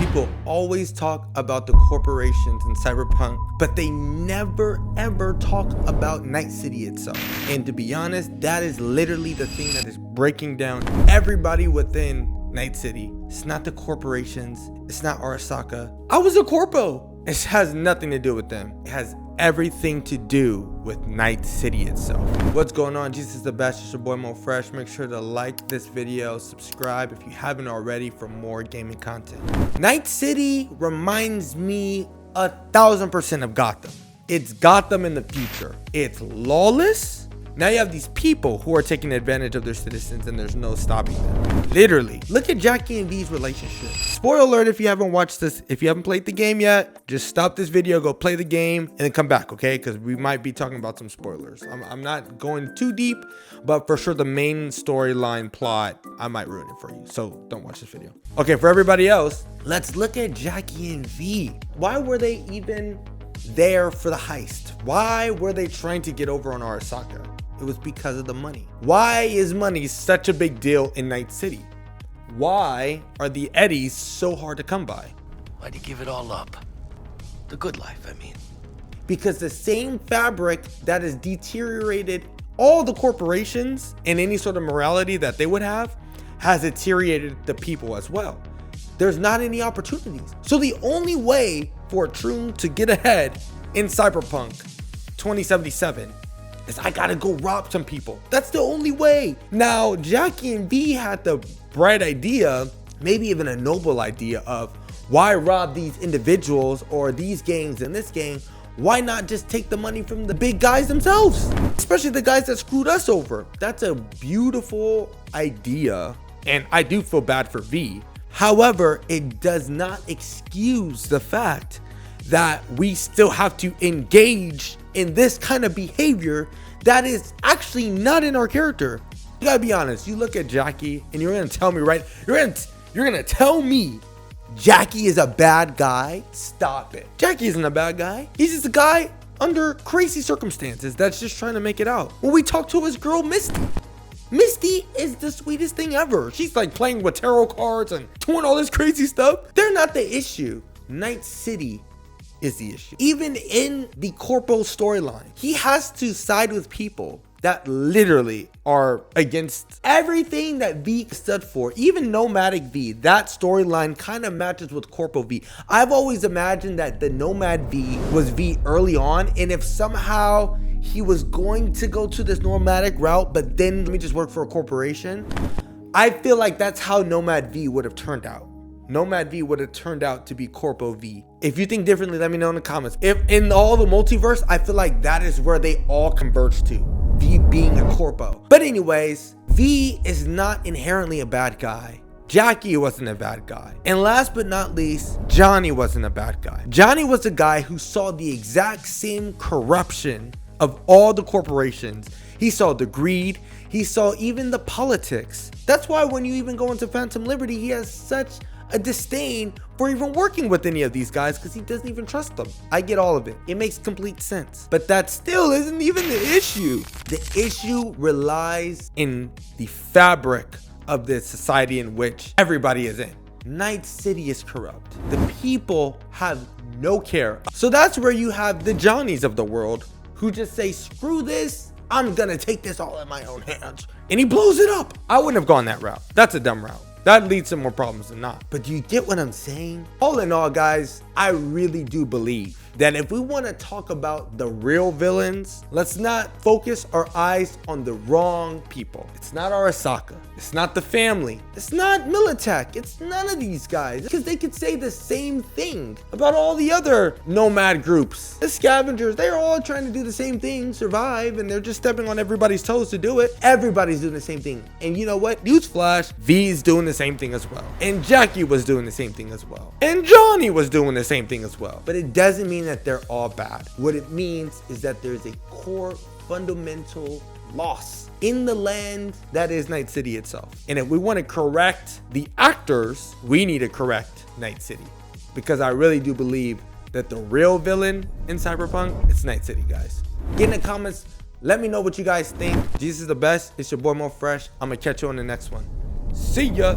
People always talk about the corporations in Cyberpunk, but they never ever talk about Night City itself. And to be honest, that is literally the thing that is breaking down everybody within Night City. It's not the corporations, it's not Arasaka. I was a corpo. It has nothing to do with them. It has everything to do with Night City itself. What's going on? Jesus is the best. It's your boy Mo Fresh. Make sure to like this video, subscribe if you haven't already for more gaming content. Night City reminds me 1000% of Gotham. It's Gotham in the future. It's lawless. Now you have these people who are taking advantage of their citizens and there's no stopping them. Literally. Look at Jackie and V's relationship. Spoiler alert if you haven't watched this. If you haven't played the game yet, just stop this video, go play the game, and then come back, okay? Because we might be talking about some spoilers. I'm not going too deep, but for sure the main storyline plot, I might ruin it for you. So don't watch this video. Okay, for everybody else, let's look at Jackie and V. Why were they even there for the heist? Why were they trying to get over on Arasaka? It was because of the money. Why is money such a big deal in Night City? Why are the Eddies so hard to come by? Why'd you give it all up? The good life, I mean. Because the same fabric that has deteriorated all the corporations and any sort of morality that they would have has deteriorated the people as well. There's not any opportunities. So the only way for a Troon to get ahead in Cyberpunk 2077 is I gotta go rob some people. That's the only way. Now, Jackie and V had the bright idea, maybe even a noble idea of why rob these individuals or these gangs in this gang? Why not just take the money from the big guys themselves? Especially the guys that screwed us over. That's a beautiful idea. And I do feel bad for V. However, it does not excuse the fact that we still have to engage in this kind of behavior that is actually not in our character. You gotta be honest. You look at Jackie and you're gonna tell me, right? You're gonna tell me Jackie is a bad guy? Stop it. Jackie isn't a bad guy. He's just a guy under crazy circumstances that's just trying to make it out. When we talk to his girl, Misty. Misty is the sweetest thing ever. She's like playing with tarot cards and doing all this crazy stuff. They're not the issue. Night City is the issue. Even in the Corpo storyline, he has to side with people that literally are against everything that V stood for. Even Nomadic V, that storyline kind of matches with Corpo V. I've always imagined that the Nomad V was V early on, and if somehow he was going to go to this nomadic route, but then let me just work for a corporation, I feel like that's how Nomad V would have turned out. Nomad V would have turned out to be Corpo V. If you think differently, let me know in the comments. If in all the multiverse, I feel like that is where they all converge to. V being a Corpo. But anyways, V is not inherently a bad guy. Jackie wasn't a bad guy. And last but not least, Johnny wasn't a bad guy. Johnny was a guy who saw the exact same corruption of all the corporations. He saw the greed. He saw even the politics. That's why when you even go into Phantom Liberty, he has such a disdain for even working with any of these guys because he doesn't even trust them. I get all of it. It makes complete sense. But that still isn't even the issue. The issue relies in the fabric of the society in which everybody is in. Night City is corrupt. The people have no care. So that's where you have the Johnnies of the world who just say, screw this, I'm gonna take this all in my own hands. And he blows it up. I wouldn't have gone that route. That's a dumb route. That leads to more problems than not. But do you get what I'm saying? All in all, guys, I really do believe that if we want to talk about the real villains, let's not focus our eyes on the wrong people. It's not Arasaka. It's not the family. It's not Militech. It's none of these guys. Because they could say the same thing about all the other nomad groups. The scavengers, they're all trying to do the same thing, survive, and they're just stepping on everybody's toes to do it. Everybody's doing the same thing. And you know what? Newsflash, V's doing the same thing as well. And Jackie was doing the same thing as well. And Johnny was doing the same thing as well. But it doesn't mean that they're all bad. What it means is that there's a core fundamental loss in the land that is Night City itself. And if we want to correct the actors, we need to correct Night City. Because I really do believe that the real villain in Cyberpunk, it's Night City, guys. Get in the comments. Let me know what you guys think. Jesus is the best. It's your boy Mo Fresh. I'm going to catch you on the next one. See ya.